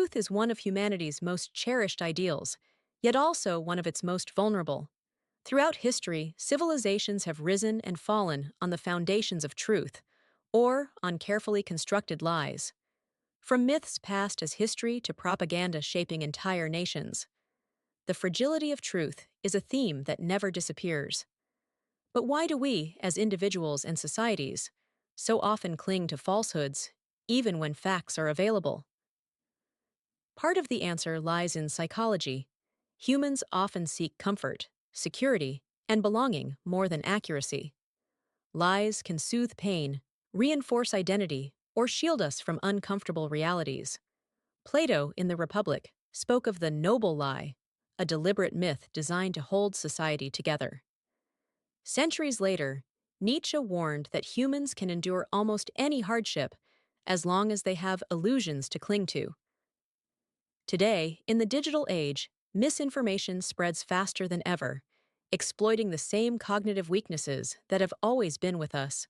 Truth is one of humanity's most cherished ideals, yet also one of its most vulnerable. Throughout history, civilizations have risen and fallen on the foundations of truth, or on carefully constructed lies. From myths passed as history to propaganda shaping entire nations, the fragility of truth is a theme that never disappears. But why do we, as individuals and societies, so often cling to falsehoods, even when facts are available? Part of the answer lies in psychology. Humans often seek comfort, security, and belonging more than accuracy. Lies can soothe pain, reinforce identity, or shield us from uncomfortable realities. Plato, in the Republic, spoke of the noble lie, a deliberate myth designed to hold society together. Centuries later, Nietzsche warned that humans can endure almost any hardship as long as they have illusions to cling to. Today, in the digital age, misinformation spreads faster than ever, exploiting the same cognitive weaknesses that have always been with us.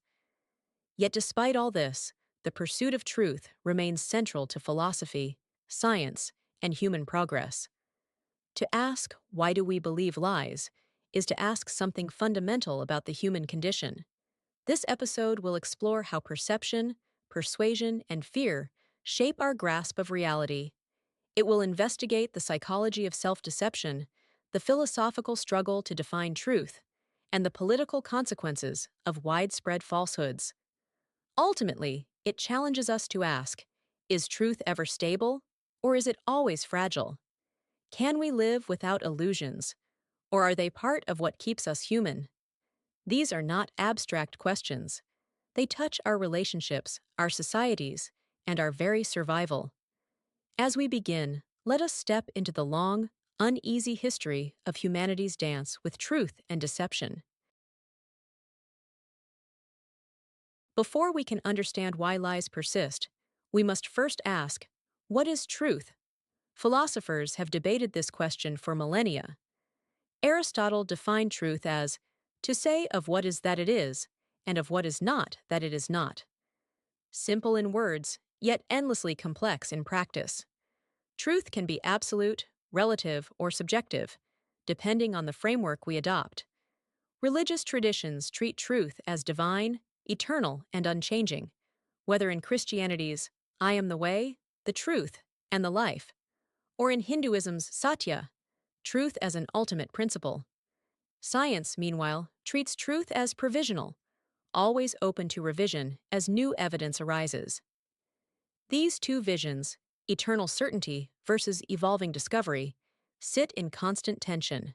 Yet despite all this, the pursuit of truth remains central to philosophy, science, and human progress. To ask, why do we believe lies, is to ask something fundamental about the human condition. This episode will explore how perception, persuasion, and fear shape our grasp of reality. It will investigate the psychology of self-deception, the philosophical struggle to define truth, and the political consequences of widespread falsehoods. Ultimately, it challenges us to ask, is truth ever stable, or is it always fragile? Can we live without illusions, or are they part of what keeps us human? These are not abstract questions. They touch our relationships, our societies, and our very survival. As we begin, let us step into the long, uneasy history of humanity's dance with truth and deception. Before we can understand why lies persist, we must first ask, what is truth? Philosophers have debated this question for millennia. Aristotle defined truth as to say of what is that it is, and of what is not that it is not. Simple in words, yet endlessly complex in practice. Truth can be absolute, relative, or subjective, depending on the framework we adopt. Religious traditions treat truth as divine, eternal, and unchanging, whether in Christianity's I am the way, the truth, and the life, or in Hinduism's Satya, truth as an ultimate principle. Science, meanwhile, treats truth as provisional, always open to revision as new evidence arises. These two visions, eternal certainty versus evolving discovery, sit in constant tension.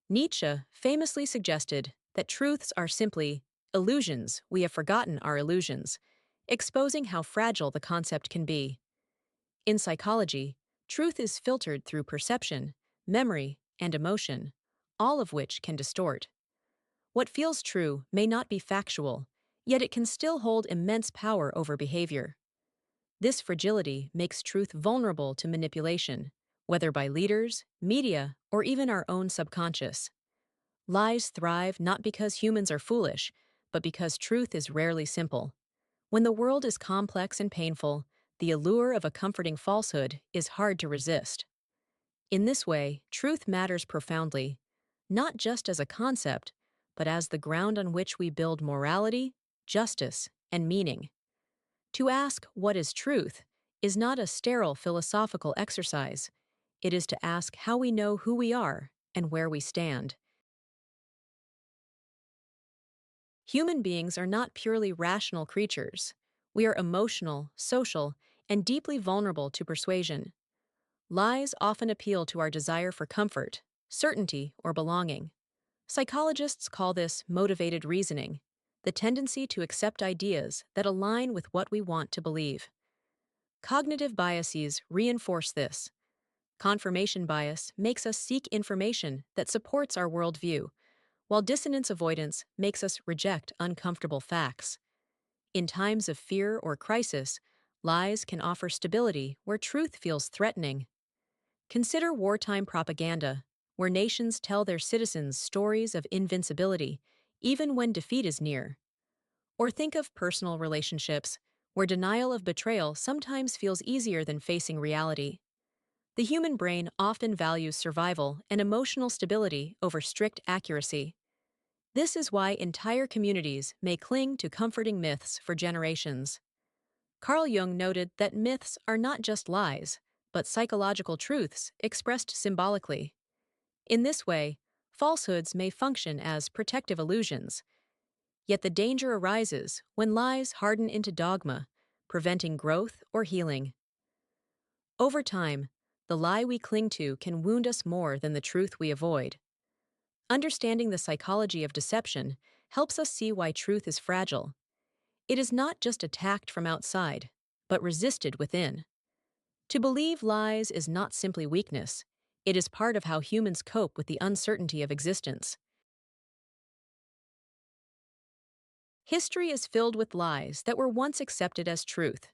Nietzsche famously suggested that truths are simply illusions we have forgotten are illusions, exposing how fragile the concept can be. In psychology, truth is filtered through perception, memory, and emotion, all of which can distort. What feels true may not be factual, yet it can still hold immense power over behavior. This fragility makes truth vulnerable to manipulation, whether by leaders, media, or even our own subconscious. Lies thrive not because humans are foolish, but because truth is rarely simple. When the world is complex and painful, the allure of a comforting falsehood is hard to resist. In this way, truth matters profoundly, not just as a concept, but as the ground on which we build morality, justice, and meaning. To ask, what is truth, is not a sterile philosophical exercise. It is to ask how we know who we are and where we stand. Human beings are not purely rational creatures. We are emotional, social, and deeply vulnerable to persuasion. Lies often appeal to our desire for comfort, certainty, or belonging. Psychologists call this motivated reasoning, the tendency to accept ideas that align with what we want to believe. Cognitive biases reinforce this. Confirmation bias makes us seek information that supports our worldview, while dissonance avoidance makes us reject uncomfortable facts. In times of fear or crisis, lies can offer stability where truth feels threatening. Consider wartime propaganda, where nations tell their citizens stories of invincibility, even when defeat is near. Or think of personal relationships, where denial of betrayal sometimes feels easier than facing reality. The human brain often values survival and emotional stability over strict accuracy. This is why entire communities may cling to comforting myths for generations. Carl Jung noted that myths are not just lies, but psychological truths expressed symbolically. In this way, falsehoods may function as protective illusions. Yet the danger arises when lies harden into dogma, preventing growth or healing. Over time, the lie we cling to can wound us more than the truth we avoid. Understanding the psychology of deception helps us see why truth is fragile. It is not just attacked from outside, but resisted within. To believe lies is not simply weakness, it is part of how humans cope with the uncertainty of existence. History is filled with lies that were once accepted as truth.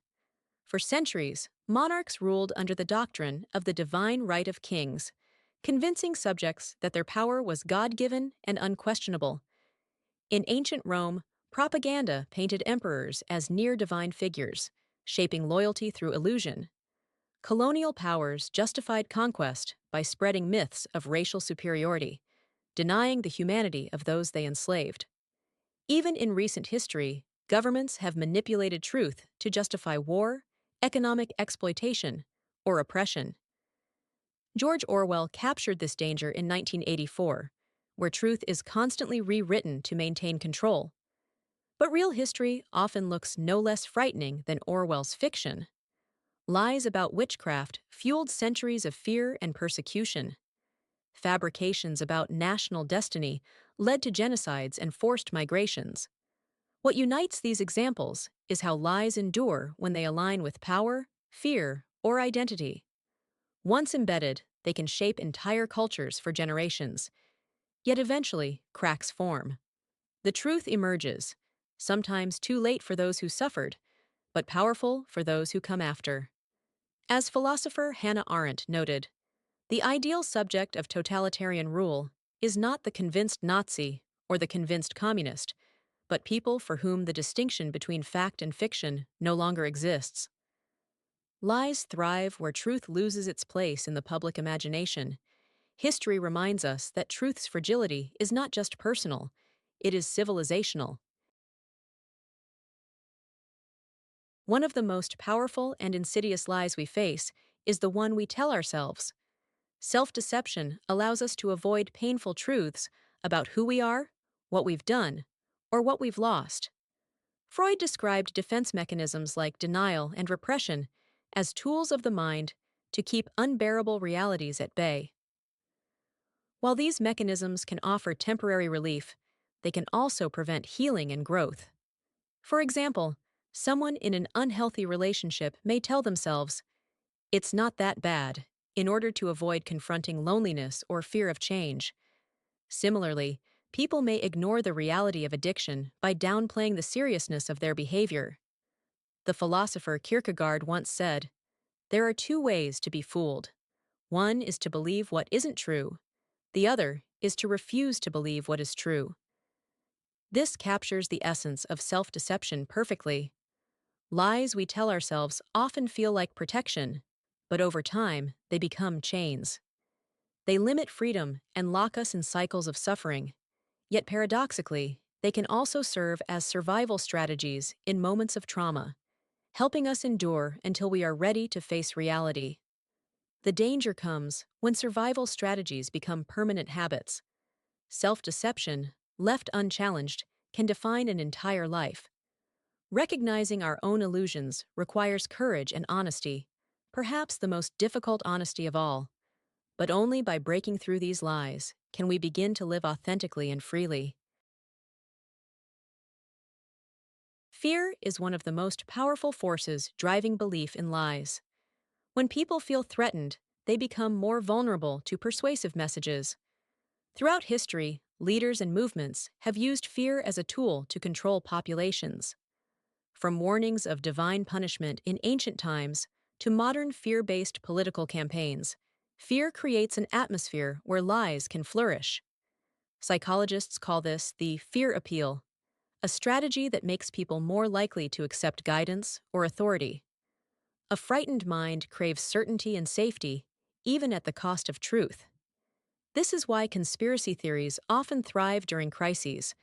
For centuries, monarchs ruled under the doctrine of the divine right of kings, convincing subjects that their power was God-given and unquestionable. In ancient Rome, propaganda painted emperors as near-divine figures, shaping loyalty through illusion. Colonial powers justified conquest by spreading myths of racial superiority, denying the humanity of those they enslaved. Even in recent history, governments have manipulated truth to justify war, economic exploitation, or oppression. George Orwell captured this danger in 1984, where truth is constantly rewritten to maintain control. But real history often looks no less frightening than Orwell's fiction. Lies about witchcraft fueled centuries of fear and persecution. Fabrications about national destiny led to genocides and forced migrations. What unites these examples is how lies endure when they align with power, fear, or identity. Once embedded, they can shape entire cultures for generations. Yet eventually, cracks form. The truth emerges, sometimes too late for those who suffered, but powerful for those who come after. As philosopher Hannah Arendt noted, the ideal subject of totalitarian rule is not the convinced Nazi or the convinced communist, but people for whom the distinction between fact and fiction no longer exists. Lies thrive where truth loses its place in the public imagination. History reminds us that truth's fragility is not just personal, it is civilizational. One of the most powerful and insidious lies we face is the one we tell ourselves. Self-deception allows us to avoid painful truths about who we are, what we've done, or what we've lost. Freud described defense mechanisms like denial and repression as tools of the mind to keep unbearable realities at bay. While these mechanisms can offer temporary relief, they can also prevent healing and growth. For example, someone in an unhealthy relationship may tell themselves, "It's not that bad," in order to avoid confronting loneliness or fear of change. Similarly, people may ignore the reality of addiction by downplaying the seriousness of their behavior. The philosopher Kierkegaard once said, "There are two ways to be fooled. One is to believe what isn't true. The other is to refuse to believe what is true." This captures the essence of self-deception perfectly. Lies we tell ourselves often feel like protection, but over time, they become chains. They limit freedom and lock us in cycles of suffering. Yet paradoxically, they can also serve as survival strategies in moments of trauma, helping us endure until we are ready to face reality. The danger comes when survival strategies become permanent habits. Self-deception, left unchallenged, can define an entire life. Recognizing our own illusions requires courage and honesty, perhaps the most difficult honesty of all. But only by breaking through these lies can we begin to live authentically and freely. Fear is one of the most powerful forces driving belief in lies. When people feel threatened, they become more vulnerable to persuasive messages. Throughout history, leaders and movements have used fear as a tool to control populations. From warnings of divine punishment in ancient times to modern fear-based political campaigns, fear creates an atmosphere where lies can flourish. Psychologists call this the fear appeal, a strategy that makes people more likely to accept guidance or authority. A frightened mind craves certainty and safety, even at the cost of truth. This is why conspiracy theories often thrive during crises.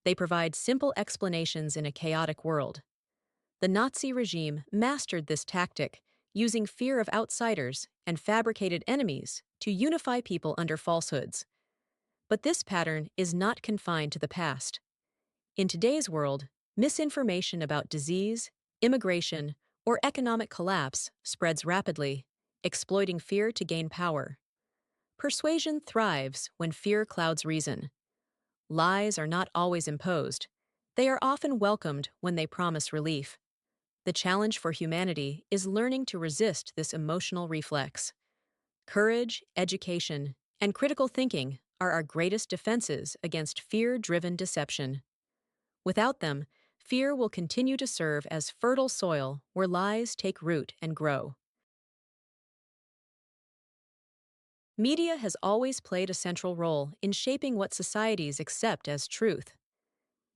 They provide simple explanations in a chaotic world. The Nazi regime mastered this tactic, using fear of outsiders and fabricated enemies to unify people under falsehoods. But this pattern is not confined to the past. In today's world, misinformation about disease, immigration, or economic collapse spreads rapidly, exploiting fear to gain power. Persuasion thrives when fear clouds reason. Lies are not always imposed. They are often welcomed when they promise relief. The challenge for humanity is learning to resist this emotional reflex. Courage, education, and critical thinking are our greatest defenses against fear-driven deception. Without them, fear will continue to serve as fertile soil where lies take root and grow. Media has always played a central role in shaping what societies accept as truth.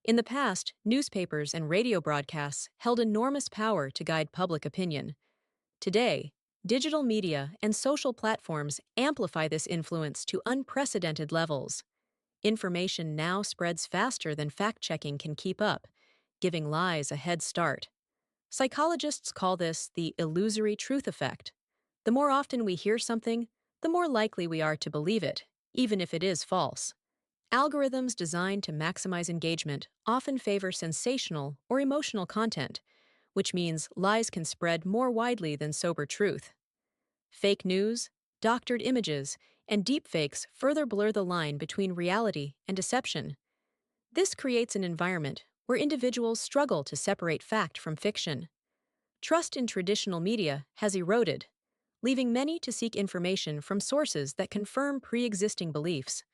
In the past, newspapers and radio broadcasts held enormous power to guide public opinion. Today, digital media and social platforms amplify this influence to unprecedented levels. Information now spreads faster than fact-checking can keep up, giving lies a head start. Psychologists call this the illusory truth effect. The more often we hear something, the more likely we are to believe it, even if it is false. Algorithms designed to maximize engagement often favor sensational or emotional content, which means lies can spread more widely than sober truth. Fake news, doctored images, and deepfakes further blur the line between reality and deception. This creates an environment where individuals struggle to separate fact from fiction. Trust in traditional media has eroded, leaving many to seek information from sources that confirm pre-existing beliefs.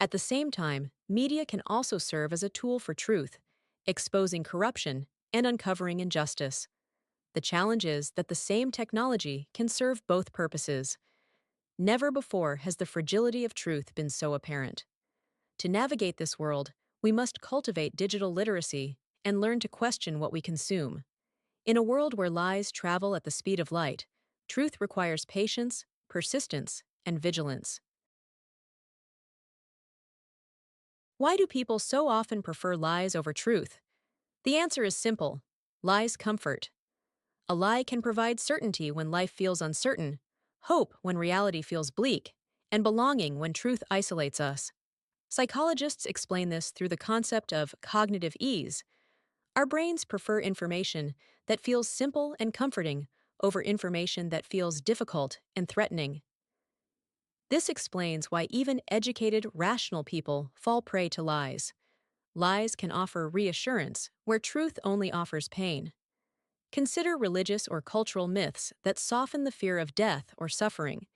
At the same time, media can also serve as a tool for truth, exposing corruption and uncovering injustice. The challenge is that the same technology can serve both purposes. Never before has the fragility of truth been so apparent. To navigate this world, we must cultivate digital literacy and learn to question what we consume. In a world where lies travel at the speed of light, truth requires patience, persistence, and vigilance. Why do people so often prefer lies over truth? The answer is simple. Lies comfort. A lie can provide certainty when life feels uncertain, hope when reality feels bleak, and belonging when truth isolates us. Psychologists explain this through the concept of cognitive ease. Our brains prefer information that feels simple and comforting over information that feels difficult and threatening. This explains why even educated, rational people fall prey to lies. Lies can offer reassurance where truth only offers pain. Consider religious or cultural myths that soften the fear of death or suffering.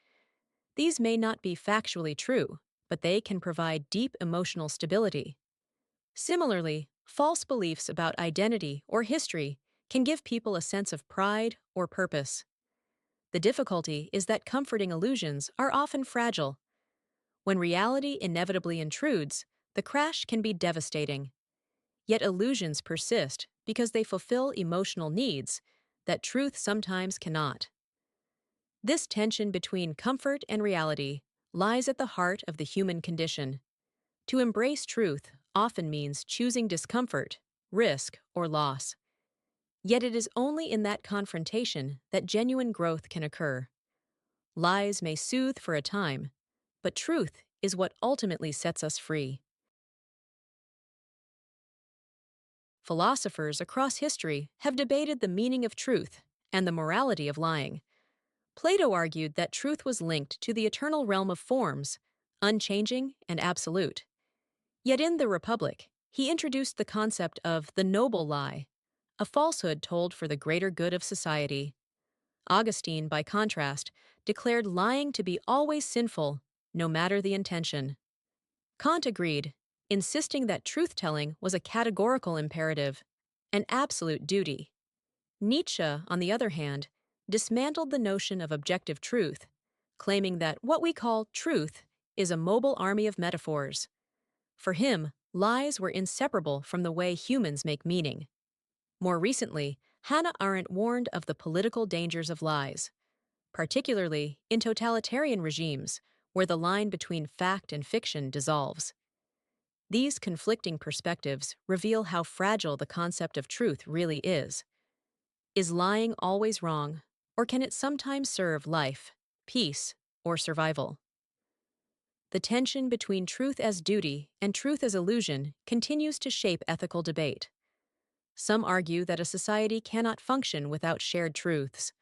These may not be factually true, but they can provide deep emotional stability. Similarly, false beliefs about identity or history can give people a sense of pride or purpose. The difficulty is that comforting illusions are often fragile. When reality inevitably intrudes, the crash can be devastating. Yet illusions persist because they fulfill emotional needs that truth sometimes cannot. This tension between comfort and reality lies at the heart of the human condition. To embrace truth often means choosing discomfort, risk, or loss. Yet it is only in that confrontation that genuine growth can occur. Lies may soothe for a time, but truth is what ultimately sets us free. Philosophers across history have debated the meaning of truth and the morality of lying. Plato argued that truth was linked to the eternal realm of forms, unchanging and absolute. Yet in The Republic, he introduced the concept of the noble lie, a falsehood told for the greater good of society. Augustine, by contrast, declared lying to be always sinful, no matter the intention. Kant agreed, insisting that truth-telling was a categorical imperative, an absolute duty. Nietzsche, on the other hand, dismantled the notion of objective truth, claiming that what we call truth is a mobile army of metaphors. For him, lies were inseparable from the way humans make meaning. More recently, Hannah Arendt warned of the political dangers of lies, particularly in totalitarian regimes where the line between fact and fiction dissolves. These conflicting perspectives reveal how fragile the concept of truth really is. Is lying always wrong, or can it sometimes serve life, peace, or survival? The tension between truth as duty and truth as illusion continues to shape ethical debate. Some argue that a society cannot function without shared truths.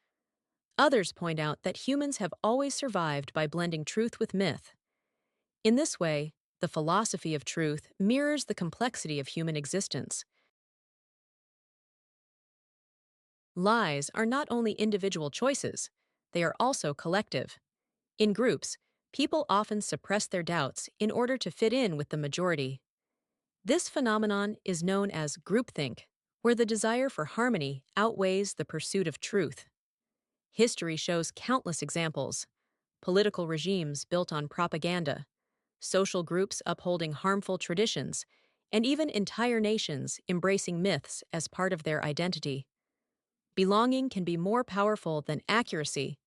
Others point out that humans have always survived by blending truth with myth. In this way, the philosophy of truth mirrors the complexity of human existence. Lies are not only individual choices, they are also collective. In groups, people often suppress their doubts in order to fit in with the majority. This phenomenon is known as groupthink, where the desire for harmony outweighs the pursuit of truth. History shows countless examples: political regimes built on propaganda, social groups upholding harmful traditions, and even entire nations embracing myths as part of their identity. Belonging can be more powerful than accuracy.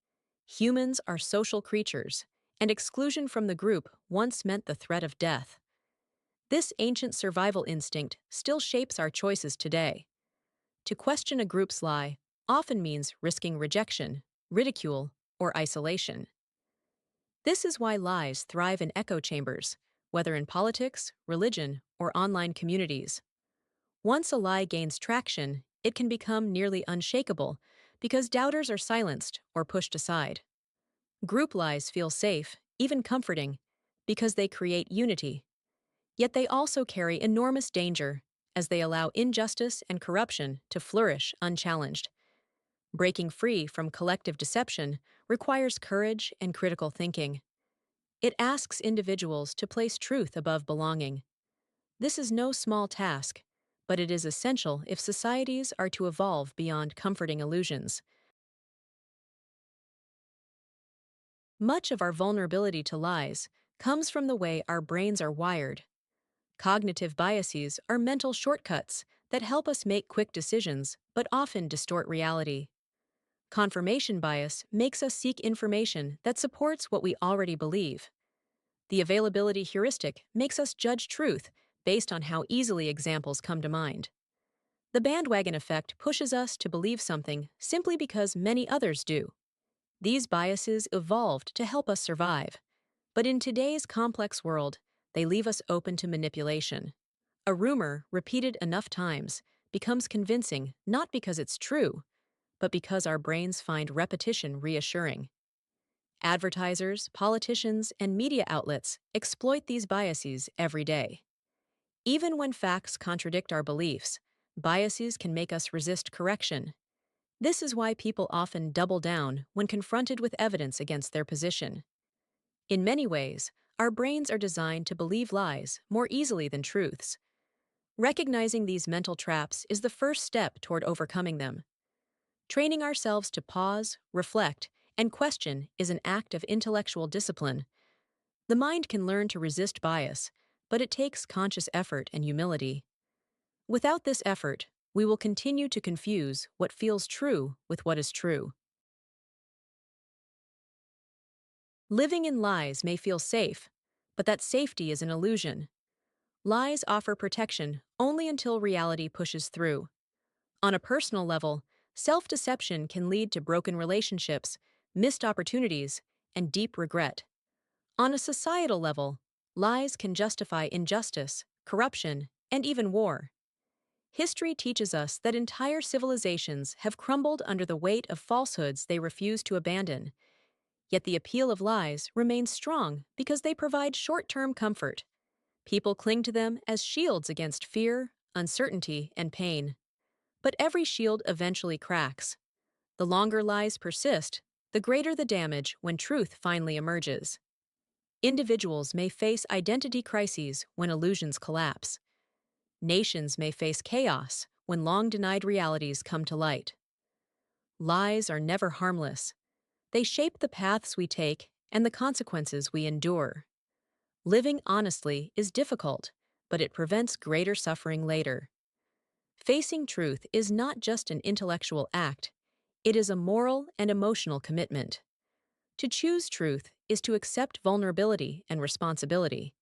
Humans are social creatures, and exclusion from the group once meant the threat of death. This ancient survival instinct still shapes our choices today. To question a group's lie often means risking rejection, ridicule, or isolation. This is why lies thrive in echo chambers, whether in politics, religion, or online communities. Once a lie gains traction, it can become nearly unshakable because doubters are silenced or pushed aside. Group lies feel safe, even comforting, because they create unity. Yet they also carry enormous danger, as they allow injustice and corruption to flourish unchallenged. Breaking free from collective deception requires courage and critical thinking. It asks individuals to place truth above belonging. This is no small task, but it is essential if societies are to evolve beyond comforting illusions. Much of our vulnerability to lies comes from the way our brains are wired. Cognitive biases are mental shortcuts that help us make quick decisions but often distort reality. Confirmation bias makes us seek information that supports what we already believe. The availability heuristic makes us judge truth based on how easily examples come to mind. The bandwagon effect pushes us to believe something simply because many others do. These biases evolved to help us survive, but in today's complex world, they leave us open to manipulation. A rumor, repeated enough times, becomes convincing not because it's true, but because our brains find repetition reassuring. Advertisers, politicians, and media outlets exploit these biases every day. Even when facts contradict our beliefs, biases can make us resist correction. This is why people often double down when confronted with evidence against their position. In many ways, our brains are designed to believe lies more easily than truths. Recognizing these mental traps is the first step toward overcoming them. Training ourselves to pause, reflect, and question is an act of intellectual discipline. The mind can learn to resist bias, but it takes conscious effort and humility. Without this effort, we will continue to confuse what feels true with what is true. Living in lies may feel safe, but that safety is an illusion. Lies offer protection only until reality pushes through. On a personal level, self-deception can lead to broken relationships, missed opportunities, and deep regret. On a societal level, lies can justify injustice, corruption, and even war. History teaches us that entire civilizations have crumbled under the weight of falsehoods they refuse to abandon. Yet the appeal of lies remains strong because they provide short-term comfort. People cling to them as shields against fear, uncertainty, and pain. But every shield eventually cracks. The longer lies persist, the greater the damage when truth finally emerges. Individuals may face identity crises when illusions collapse. Nations may face chaos when long-denied realities come to light. Lies are never harmless. They shape the paths we take and the consequences we endure. Living honestly is difficult, but it prevents greater suffering later. Facing truth is not just an intellectual act, it is a moral and emotional commitment. To choose truth is to accept vulnerability and responsibility.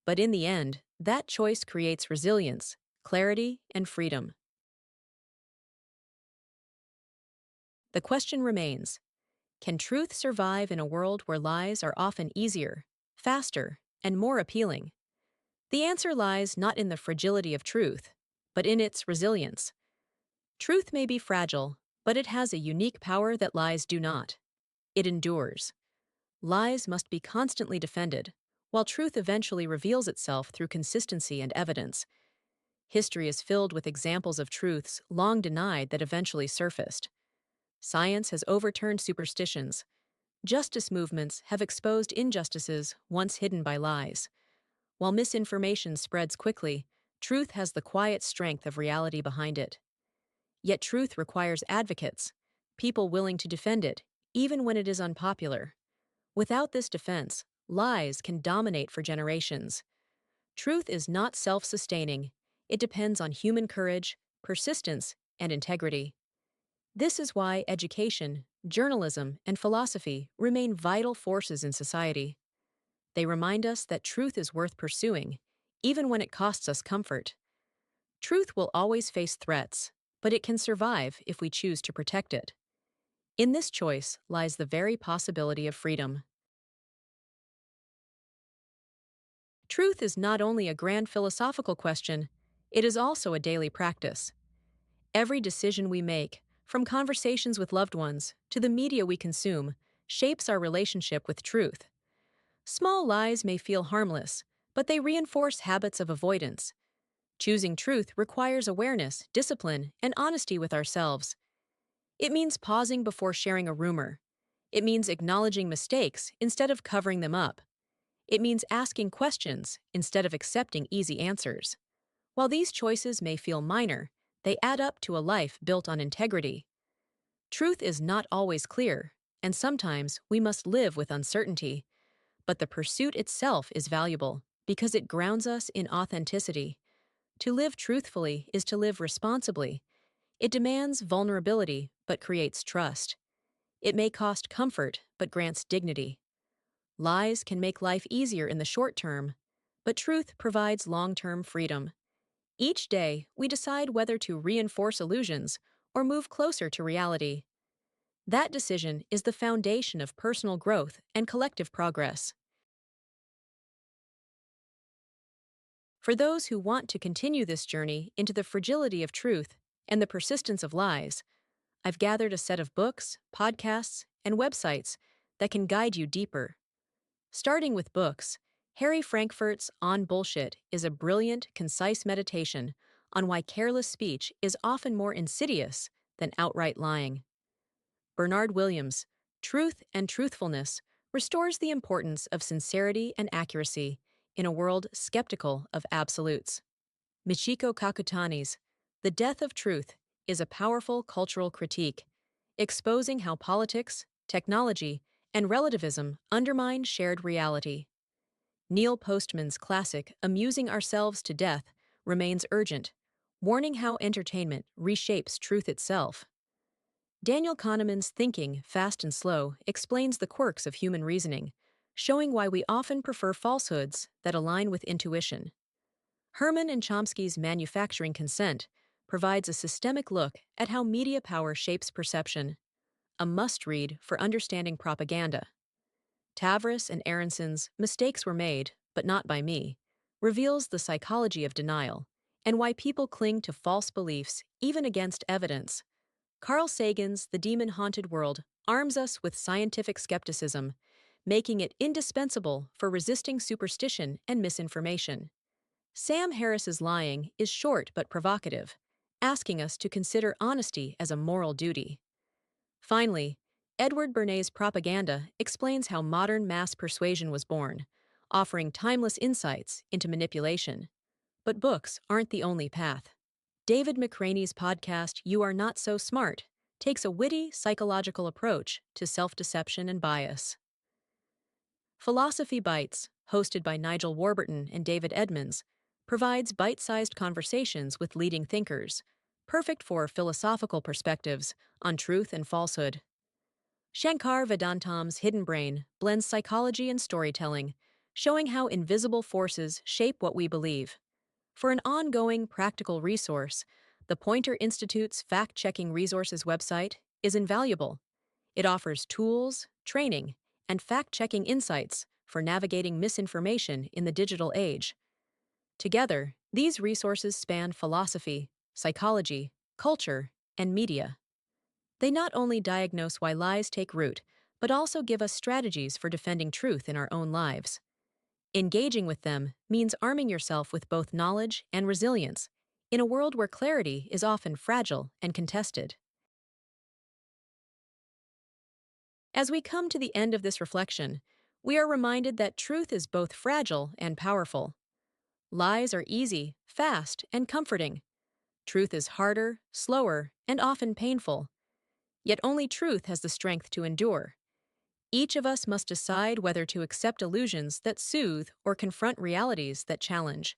But in the end, that choice creates resilience, clarity, and freedom. The question remains: can truth survive in a world where lies are often easier, faster, and more appealing? The answer lies not in the fragility of truth, but in its resilience. Truth may be fragile, but it has a unique power that lies do not. It endures. Lies must be constantly defended, while truth eventually reveals itself through consistency and evidence. History is filled with examples of truths long denied that eventually surfaced. Science has overturned superstitions. Justice movements have exposed injustices once hidden by lies. While misinformation spreads quickly, truth has the quiet strength of reality behind it. Yet truth requires advocates, people willing to defend it, even when it is unpopular. Without this defense, lies can dominate for generations. Truth is not self-sustaining. It depends on human courage, persistence, and integrity. This is why education, journalism, and philosophy remain vital forces in society. They remind us that truth is worth pursuing, even when it costs us comfort. Truth will always face threats, but it can survive if we choose to protect it. In this choice lies the very possibility of freedom. Truth is not only a grand philosophical question, it is also a daily practice. Every decision we make, from conversations with loved ones to the media we consume, shapes our relationship with truth. Small lies may feel harmless, but they reinforce habits of avoidance. Choosing truth requires awareness, discipline, and honesty with ourselves. It means pausing before sharing a rumor. It means acknowledging mistakes instead of covering them up. It means asking questions instead of accepting easy answers. While these choices may feel minor, they add up to a life built on integrity. Truth is not always clear, and sometimes we must live with uncertainty. But the pursuit itself is valuable because it grounds us in authenticity. To live truthfully is to live responsibly. It demands vulnerability but creates trust. It may cost comfort but grants dignity. Lies can make life easier in the short term, but truth provides long-term freedom. Each day, we decide whether to reinforce illusions or move closer to reality. That decision is the foundation of personal growth and collective progress. For those who want to continue this journey into the fragility of truth and the persistence of lies, I've gathered a set of books, podcasts, and websites that can guide you deeper. Starting with books, Harry Frankfurt's On Bullshit is a brilliant, concise meditation on why careless speech is often more insidious than outright lying. Bernard Williams' Truth and Truthfulness restores the importance of sincerity and accuracy in a world skeptical of absolutes. Michiko Kakutani's The Death of Truth is a powerful cultural critique, exposing how politics, technology, and relativism undermine shared reality. Neil Postman's classic Amusing Ourselves to Death remains urgent, warning how entertainment reshapes truth itself. Daniel Kahneman's Thinking, Fast and Slow explains the quirks of human reasoning, showing why we often prefer falsehoods that align with intuition. Herman and Chomsky's Manufacturing Consent provides a systemic look at how media power shapes perception, a must-read for understanding propaganda. Tavris and Aronson's Mistakes Were Made, But Not By Me reveals the psychology of denial and why people cling to false beliefs even against evidence. Carl Sagan's The Demon-Haunted World arms us with scientific skepticism, making it indispensable for resisting superstition and misinformation. Sam Harris's Lying is short but provocative, asking us to consider honesty as a moral duty. Finally, Edward Bernay's Propaganda explains how modern mass persuasion was born, offering timeless insights into manipulation. But books aren't the only path. David McRaney's podcast, You Are Not So Smart, takes a witty, psychological approach to self-deception and bias. Philosophy Bites, hosted by Nigel Warburton and David Edmonds, provides bite-sized conversations with leading thinkers, perfect for philosophical perspectives on truth and falsehood. Shankar Vedantam's Hidden Brain blends psychology and storytelling, showing how invisible forces shape what we believe. For an ongoing, practical resource, the Pointer Institute's fact-checking resources website is invaluable. It offers tools, training, and fact-checking insights for navigating misinformation in the digital age. Together, these resources span philosophy, psychology, culture, and media. They not only diagnose why lies take root, but also give us strategies for defending truth in our own lives. Engaging with them means arming yourself with both knowledge and resilience in a world where clarity is often fragile and contested. As we come to the end of this reflection, we are reminded that truth is both fragile and powerful. Lies are easy, fast, and comforting. Truth is harder, slower, and often painful. Yet only truth has the strength to endure. Each of us must decide whether to accept illusions that soothe or confront realities that challenge.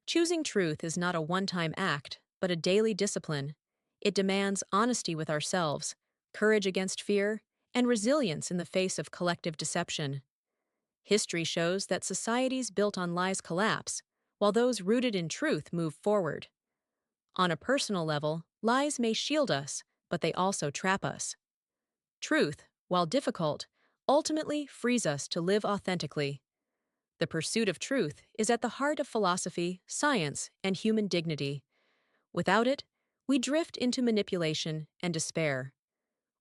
Choosing truth is not a one-time act, but a daily discipline. It demands honesty with ourselves, courage against fear, and resilience in the face of collective deception. History shows that societies built on lies collapse, while those rooted in truth move forward. On a personal level, lies may shield us, but they also trap us. Truth, while difficult, ultimately frees us to live authentically. The pursuit of truth is at the heart of philosophy, science, and human dignity. Without it, we drift into manipulation and despair.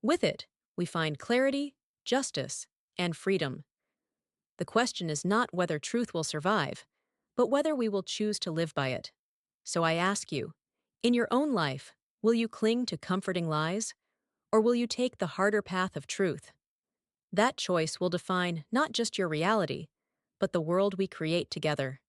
With it, we find clarity, justice, and freedom. The question is not whether truth will survive, but whether we will choose to live by it. So I ask you, in your own life, will you cling to comforting lies, or will you take the harder path of truth? That choice will define not just your reality, but the world we create together.